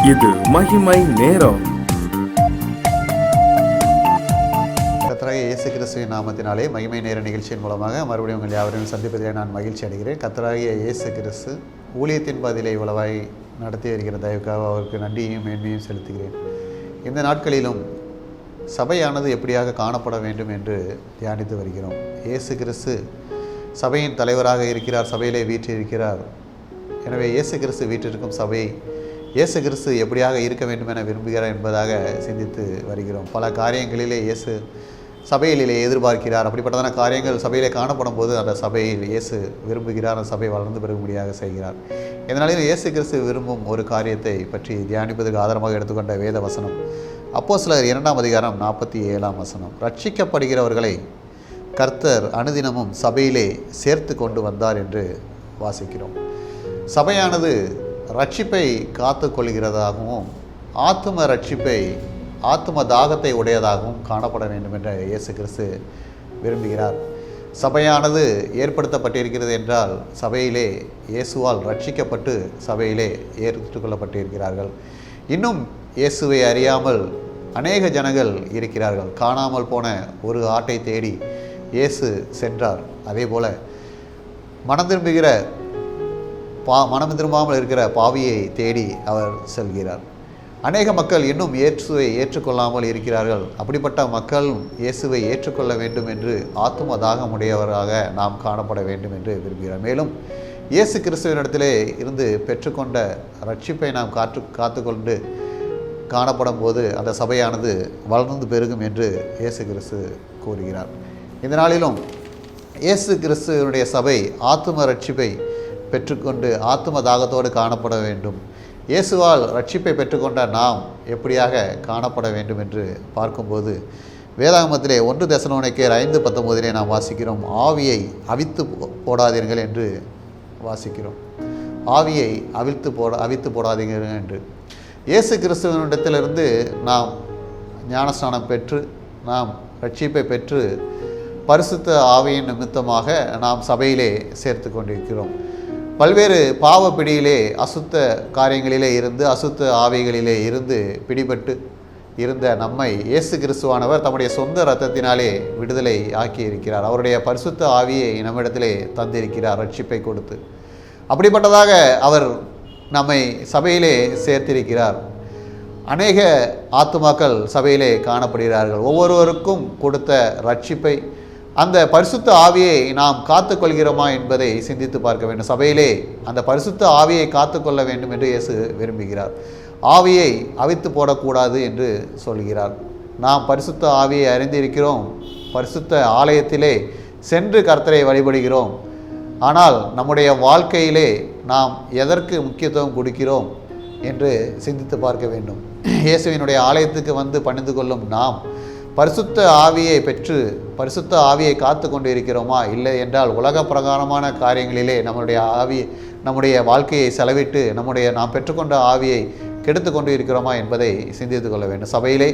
இது மகிமை நேரம். கர்த்தராகிய இயேசு கிறிஸ்துவின் நாமத்தினாலே மகிமை நேர நிகழ்ச்சியின் மூலமாக மறுபடியும் உங்கள் யாவரையும் சந்திப்பதிலே நான் மகிழ்ச்சி அடைகிறேன். கர்த்தராகிய இயேசு கிறிஸ்து ஊழியத்தின் பதிலை இவ்வளவாய் நடத்தி வருகிற தயவுக்காக அவருக்கு நன்றியையும் மேன்மையும் செலுத்துகிறேன். இந்த நாட்களிலும் சபையானது எப்படியாக காணப்பட வேண்டும் என்று தியானித்து வருகிறோம். இயேசு கிறிஸ்து சபையின் தலைவராக இருக்கிறார், சபையிலே வீற்றிருக்கிறார். எனவே இயேசு கிறிஸ்து வீற்றிருக்கும் சபை இயேசு கிறிஸ்து எப்படியாக இருக்க வேண்டும் என விரும்புகிறார் என்பதாக சிந்தித்து வருகிறோம். பல காரியங்களிலே இயேசு சபையிலே எதிர்பார்க்கிறார். அப்படிப்பட்டதான காரியங்கள் சபையிலே காணப்படும் போது அந்த சபையில் இயேசு விரும்புகிறார், அந்த சபை வளர்ந்து பெறும்படியாக செய்கிறார். இதனாலே இயேசு கிறிஸ்து விரும்பும் ஒரு காரியத்தை பற்றி தியானிப்பதற்கு ஆதாரமாக எடுத்துக்கொண்ட வேத வசனம் அப்போஸ்தலர் 2ஆம் அதிகாரம் 47ஆம் வசனம். ரட்சிக்கப்படுகிறவர்களை கர்த்தர் அனுதினமும் சபையிலே சேர்த்து கொண்டு வந்தார் என்று வாசிக்கிறோம். சபையானது ரட்சிப்பை காத்து கொள்கிறதாகவும் ஆத்தும ரட்சிப்பை ஆத்தும தாகத்தை உடையதாகவும் காணப்பட வேண்டும் என்ற இயேசு கிறிஸ்து விரும்புகிறார். சபையானது ஏற்படுத்தப்பட்டிருக்கிறது என்றால் சபையிலே இயேசுவால் ரட்சிக்கப்பட்டு சபையிலே ஏற்றுக்கொள்ளப்பட்டிருக்கிறார்கள். இன்னும் இயேசுவை அறியாமல் அநேக ஜனங்கள் இருக்கிறார்கள். காணாமல் போன ஒரு ஆட்டை தேடி இயேசு சென்றார். அதே போல் மனம் திரும்பாமல் இருக்கிற பாவியை தேடி அவர் செல்கிறார். அநேக மக்கள் இன்னும் இயேசுவை ஏற்றுக்கொள்ளாமல் இருக்கிறார்கள். அப்படிப்பட்ட மக்கள் இயேசுவை ஏற்றுக்கொள்ள வேண்டும் என்று ஆத்தும தாகமுடையவராக நாம் காணப்பட வேண்டும் என்று விரும்புகிறார். மேலும் இயேசு கிறிஸ்துவினிடத்திலே இருந்து பெற்றுக்கொண்ட ரட்சிப்பை நாம் காத்துக்கொண்டு காணப்படும் போது அந்த சபையானது வளர்ந்து பெருகும் என்று இயேசு கிறிஸ்து கூறுகிறார். இந்த நாளிலும் இயேசு கிறிஸ்துவனுடைய சபை ஆத்தும ரட்சிப்பை பெற்றுக்கொண்டு ஆத்தும தாகத்தோடு காணப்பட வேண்டும். இயேசுவால் ரட்சிப்பை பெற்றுக்கொண்ட நாம் எப்படியாக காணப்பட வேண்டும் என்று பார்க்கும்போது வேதாகமத்திலே 1 தெசலோனிக்கேயர் 5:19 நாம் வாசிக்கிறோம். ஆவியை அவித்து போடாதீர்கள் என்று வாசிக்கிறோம். ஆவியை அவித்து போடாதீர்கள் என்று. இயேசு கிறிஸ்துவனிடத்திலிருந்து நாம் ஞானஸ்நானம் பெற்று நாம் ரட்சிப்பை பெற்று பரிசுத்த ஆவியின் நிமித்தமாக நாம் சபையிலே சேர்த்து கொண்டிருக்கிறோம். பல்வேறு பாவ பிடியிலே அசுத்த காரியங்களிலே இருந்து அசுத்த ஆவிகளிலே இருந்து பிடிபட்டு இருந்த நம்மை இயேசு கிறிஸ்துவானவர் தம்முடைய சொந்த இரத்தத்தினாலே விடுதலை ஆக்கி இருக்கிறார். அவருடைய பரிசுத்த ஆவியை நம்மிடத்திலே தந்திருக்கிறார் ரட்சிப்பை கொடுத்து. அப்படிப்பட்டதாக அவர் நம்மை சபையிலே சேர்த்திருக்கிறார். அநேக ஆத்துமாக்கள் சபையிலே காணப்படுகிறார்கள். ஒவ்வொருவருக்கும் கொடுத்த ரட்சிப்பை அந்த பரிசுத்த ஆவியை நாம் காத்துக்கொள்கிறோமா என்பதை சிந்தித்து பார்க்க வேண்டும். சபையிலே அந்த பரிசுத்த ஆவியை காத்துக்கொள்ள வேண்டும் என்று இயேசு விரும்புகிறார். ஆவியை அவித்து போடக்கூடாது என்று சொல்கிறார். நாம் பரிசுத்த ஆவியை அறிந்திருக்கிறோம். பரிசுத்த ஆலயத்திலே சென்று கர்த்தரை வழிபடுகிறோம். ஆனால் நம்முடைய வாழ்க்கையிலே நாம் எதற்கு முக்கியத்துவம் கொடுக்கிறோம் என்று சிந்தித்து பார்க்க வேண்டும். இயேசுவினுடைய ஆலயத்துக்கு வந்து பணிந்து கொள்ளும் நாம் பரிசுத்த ஆவியை பெற்று பரிசுத்த ஆவியை காத்து கொண்டு இருக்கிறோமா? இல்லை என்றால் உலக பிரகாரமான காரியங்களிலே நம்முடைய வாழ்க்கையை செலவிட்டு நாம் பெற்றுக்கொண்ட ஆவியை கெடுத்து கொண்டு இருக்கிறோமா என்பதை சிந்தித்து கொள்ள வேண்டும். சபையிலே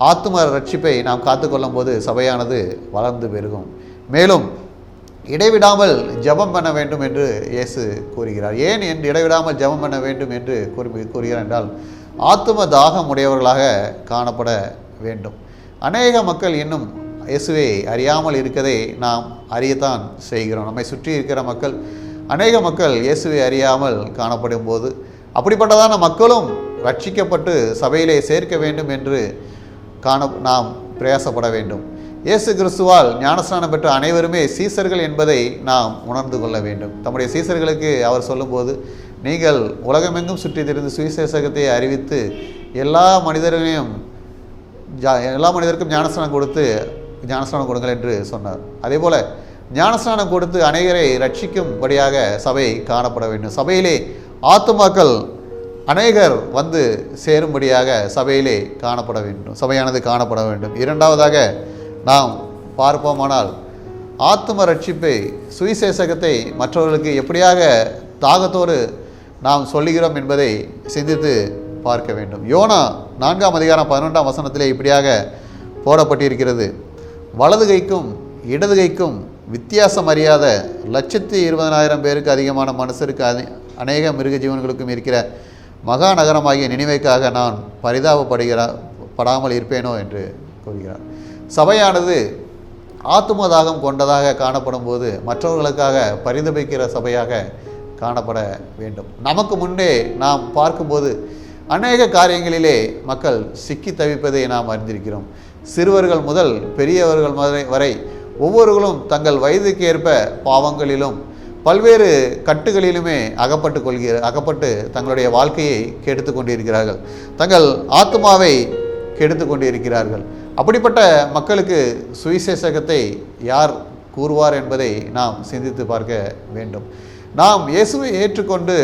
ஆத்தும ரட்சிப்பை நாம் காத்துக்கொள்ளும் போது சபையானது வளர்ந்து பெருகும். மேலும் இடைவிடாமல் ஜெபம் பண்ண வேண்டும் என்று இயேசு கூறுகிறார். ஏன் என்று இடைவிடாமல் ஜெபம் பண்ண வேண்டும் என்று கூறுகிறார் என்றால் ஆத்தும தாகம் உடையவர்களாக காணப்பட வேண்டும். அநேக மக்கள் இன்னும் இயேசுவை அறியாமல் இருக்கதை நாம் அறியத்தான் செய்கிறோம். நம்மை சுற்றி இருக்கிற மக்கள் அநேக மக்கள் இயேசுவை அறியாமல் காணப்படும் போது அப்படிப்பட்டதான மக்களும் ரட்சிக்கப்பட்டு சபையிலே சேர்க்க வேண்டும் என்று நாம் பிரயாசப்பட வேண்டும். இயேசு கிறிஸ்துவால் ஞானஸ்நானம் பெற்ற அனைவருமே சீசர்கள் என்பதை நாம் உணர்ந்து கொள்ள வேண்டும். தம்முடைய சீசர்களுக்கு அவர் சொல்லும்போது, நீங்கள் உலகமெங்கும் சுற்றி திரிந்து சுவிசேஷத்தை அறிவித்து எல்லா மனிதருக்கும் ஞானஸ்நானம் கொடுங்கள் என்று சொன்னார். அதே போல் ஞானஸ்நானம் கொடுத்து அநேகரை ரட்சிக்கும்படியாக சபை காணப்பட வேண்டும். சபையிலே ஆத்துமாக்கள் அநேகர் வந்து சேரும்படியாக சபையிலே காணப்பட வேண்டும், சபையானது காணப்பட வேண்டும். இரண்டாவதாக நாம் பார்ப்போமானால் ஆத்தும ரட்சிப்பை சுவிசேஷத்தை மற்றவர்களுக்கு எப்படியாக தாகத்தோடு நாம் சொல்லுகிறோம் என்பதை சிந்தித்து பார்க்க வேண்டும். யோனா 4ஆம் அதிகாரம் 11ஆம் வசனத்திலே இப்படியாக போடப்பட்டிருக்கிறது. வலது கைக்கும் இடது கைக்கும் வித்தியாசம் அறியாத 120,000 பேருக்கு அதிகமான மனுஷருக்கு அநேக மிருக ஜீவன்களுக்கும் இருக்கிற மகா நகரமாகிய நினிவேக்காக நான் படாமல் இருப்பேனோ என்று கூறுகிறார். சபையானது ஆத்தும தாகம் கொண்டதாக காணப்படும் போது மற்றவர்களுக்காக பரிதபிக்கிற சபையாக காணப்பட வேண்டும். நமக்கு முன்னே நாம் பார்க்கும்போது அநேக காரியங்களிலே மக்கள் சிக்கி தவிப்பதை நாம் அறிந்திருக்கிறோம். சிறுவர்கள் முதல் பெரியவர்கள் வரை ஒவ்வொருவர்களும் தங்கள் வயதுக்கு ஏற்ப பாவங்களிலும் பல்வேறு கட்டுகளிலுமே அகப்பட்டு தங்களுடைய வாழ்க்கையை கெடுத்து கொண்டிருக்கிறார்கள், தங்கள் ஆத்மாவை கெடுத்து கொண்டிருக்கிறார்கள். அப்படிப்பட்ட மக்களுக்கு சுவிசேஷகத்தை யார் கூறுவார் என்பதை நாம் சிந்தித்து பார்க்க வேண்டும். நாம் இயேசுவை ஏற்றுக்கொண்டு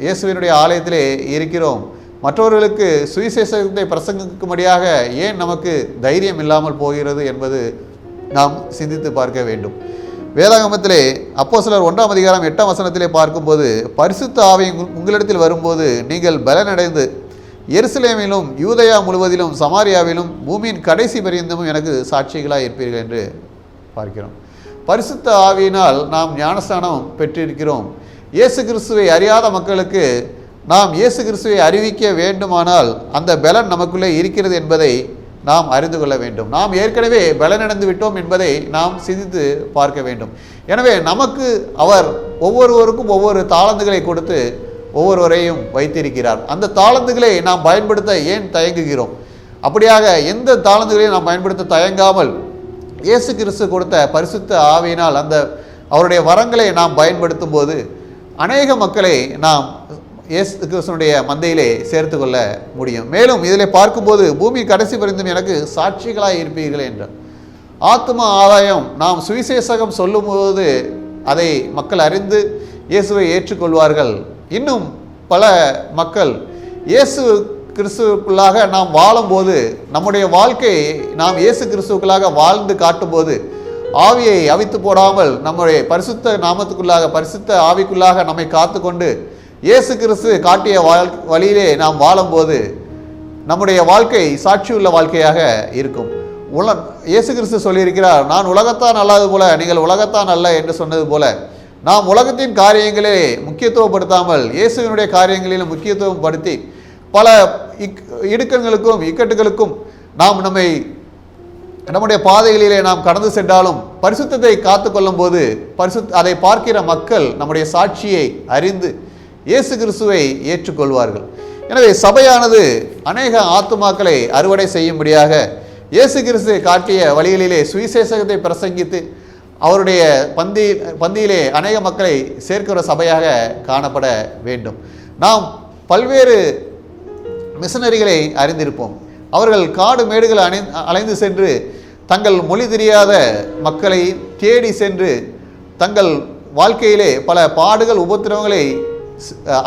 இயேசுவினுடைய ஆலயத்திலே இருக்கிறோம், மற்றவர்களுக்கு சுவிசேஷத்தை பிரசங்கிக்கும்படியாக ஏன் நமக்கு தைரியம் இல்லாமல் போகிறது என்பது நாம் சிந்தித்து பார்க்க வேண்டும். வேதாகமத்திலே அப்போஸ்தலர் 1ஆம் அதிகாரம் 8ஆம் வசனத்திலே பார்க்கும்போது, பரிசுத்த ஆவி உங்களிடத்தில் வரும்போது நீங்கள் பலனடைந்து எருசலேமிலும் யூதயா முழுவதிலும் சமாரியாவிலும் பூமியின் கடைசி பரியந்தமும் எனக்கு சாட்சிகளாக இருப்பீர்கள் என்று பார்க்கிறோம். பரிசுத்த ஆவியினால் நாம் ஞானஸ்நானம் பெற்றிருக்கிறோம். இயேசு கிறிஸ்துவை அறியாத மக்களுக்கு நாம் இயேசு கிறிஸ்துவை அறிவிக்க வேண்டுமானால் அந்த பலன் நமக்குள்ளே இருக்கிறது என்பதை நாம் அறிந்து கொள்ள வேண்டும். நாம் ஏற்கனவே பலனடைந்து விட்டோம் என்பதை நாம் சிந்தித்து பார்க்க வேண்டும். எனவே நமக்கு அவர் ஒவ்வொருவருக்கும் ஒவ்வொரு தாளந்துகளை கொடுத்து ஒவ்வொருவரையும் வைத்திருக்கிறார். அந்த தாளந்துகளை நாம் பயன்படுத்த ஏன் தயங்குகிறோம்? அப்படியாக எந்த தாளந்துகளையும் நாம் பயன்படுத்த தயங்காமல் இயேசு கிறிஸ்து கொடுத்த பரிசுத்த ஆவியினால் அந்த அவருடைய வரங்களை நாம் பயன்படுத்தும் போது அநேக மக்களை நாம் இயேசு கிறிஸ்துனுடைய மந்தையிலே சேர்த்து கொள்ள முடியும். மேலும் இதில் பார்க்கும்போது பூமி கடைசி பரிந்தும் எனக்கு சாட்சிகளாக இருப்பீர்கள் என்றார். ஆத்ம ஆதாயம் நாம் சுவிசேஷகம் சொல்லும்போது அதை மக்கள் அறிந்து இயேசுவை ஏற்றுக்கொள்வார்கள். இன்னும் பல மக்கள் இயேசு கிறிஸ்துவுக்குள்ளாக நாம் வாழும்போது நம்முடைய வாழ்க்கையை நாம் இயேசு கிறிஸ்துவுக்குள்ளாக வாழ்ந்து காட்டும்போது ஆவியை அவித்து போடாமல் நம்முடைய பரிசுத்த நாமத்துக்குள்ளாக பரிசுத்த ஆவிக்குள்ளாக நம்மை காத்து கொண்டு இயேசு கிறிஸ்து காட்டிய வழியிலே நாம் வாழும்போது நம்முடைய வாழ்க்கை சாட்சியுள்ள வாழ்க்கையாக இருக்கும். இயேசு கிறிஸ்து சொல்லியிருக்கிறார், நான் உலகத்தான் அல்லாதது போல நீங்கள் உலகத்தான் அல்ல என்று சொன்னது போல நாம் உலகத்தின் காரியங்களே முக்கியத்துவப்படுத்தாமல் இயேசுவினுடைய காரியங்களிலும் முக்கியத்துவம் படுத்தி பல இடுக்கண்களுக்கும் இக்கட்டுகளுக்கும் நாம் நம்முடைய பாதைகளிலே நாம் கடந்து சென்றாலும் பரிசுத்தத்தை காத்து கொள்ளும் போது அதை பார்க்கிற மக்கள் நம்முடைய சாட்சியை அறிந்து இயேசு கிறிஸ்துவை ஏற்றுக்கொள்வார்கள். எனவே சபையானது அநேக ஆத்துமாக்களை அறுவடை செய்யும்படியாக இயேசு கிறிஸ்து காட்டிய வழிகளிலே சுவிசேஷத்தை பிரசங்கித்து அவருடைய பந்தியிலே அநேக மக்களை சேர்க்கிற சபையாக காணப்பட வேண்டும். நாம் பல்வேறு மிஷனரிகளை அறிந்திருப்போம். அவர்கள் காடு மேடுகள் அலைந்து சென்று தங்கள் மொழி தெரியாத மக்களை தேடி சென்று தங்கள் வாழ்க்கையிலே பல பாடுகள் உபத்திரவங்களை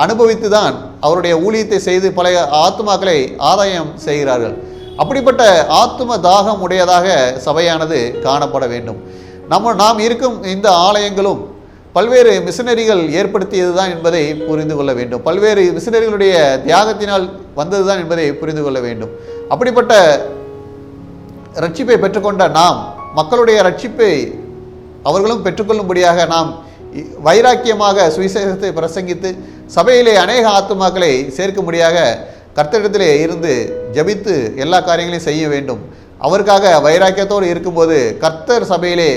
அனுபவித்து தான் அவருடைய ஊழியத்தை செய்து பல ஆத்துமாக்களை ஆதாயம் செய்கிறார்கள். அப்படிப்பட்ட ஆத்தும தாகம் உடையதாக சபையானது காணப்பட வேண்டும். நாம் இருக்கும் இந்த ஆலயங்களும் பல்வேறு மிஷனரிகள் ஏற்படுத்தியது தான் என்பதை புரிந்து கொள்ள வேண்டும். பல்வேறு மிஷனரிகளுடைய தியாகத்தினால் வந்தது தான் என்பதை புரிந்து கொள்ள வேண்டும். அப்படிப்பட்ட ரட்சிப்பை பெற்றுக்கொண்ட நாம் மக்களுடைய ரட்சிப்பை அவர்களும் பெற்றுக்கொள்ளும்படியாக நாம் வைராக்கியமாக சுவிசேஷத்தை பிரசங்கித்து சபையிலே அநேக ஆத்துமாக்களை சேர்க்கும்படியாக கர்த்தரிடத்திலே இருந்து ஜபித்து எல்லா காரியங்களையும் செய்ய வேண்டும். அவருக்காக வைராக்கியத்தோடு இருக்கும்போது கர்த்தர் சபையிலே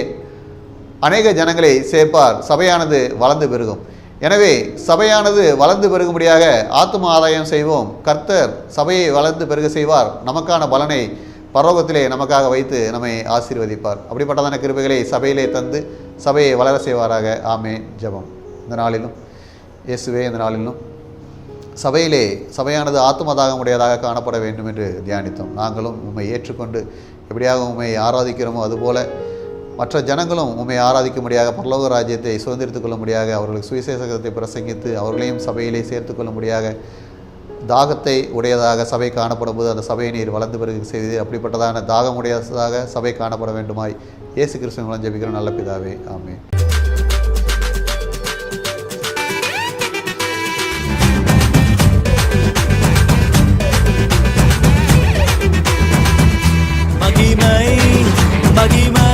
அநேக ஜனங்களை சேர்ப்பார். சபையானது வளர்ந்து பெருகும். எனவே சபையானது வளர்ந்து பெருகும்படியாக ஆத்தும ஆதாயம் செய்வோம். கர்த்தர் சபையை வளர்ந்து பெருக செய்வார். நமக்கான பலனை பரலோகத்திலே நமக்காக வைத்து நம்மை ஆசீர்வதிப்பார். அப்படிப்பட்டதான கிருபைகளை சபையிலே தந்து சபையை வளர செய்வாராக. ஆமென். ஜெபம். இந்த நாளிலும் இயேசுவே இந்த நாளிலும் சபையானது ஆத்துமதாகம் உடையதாக காணப்பட வேண்டும் என்று தியானித்தோம். நாங்களும் உம்மை ஏற்றுக்கொண்டு எப்படியாக உம்மை ஆராதிக்கிறோமோ அதுபோல மற்ற ஜனங்களும் உம்மை ஆராதிக்கும்படியாக பரலோக ராஜ்யத்தை சுதந்திரித்துக் கொள்ளும்படியாக அவர்களுக்கு சுவிசேஷத்தை பிரசங்கித்து அவர்களையும் சபையிலே சேர்த்து கொள்ளும்படியாக தாகத்தை உடையதாக சபை காணப்படும் போது அந்த சபையை நீர் வளர்ந்து பிறகு செய்து அப்படிப்பட்டதான தாகம் உடையதாக சபை காணப்பட வேண்டுமாய் இயேசு கிறிஸ்துவின் மூலம் ஜெபிக்கிறோம் நல்ல பிதாவே. ஆமென். மகிமை மகிமை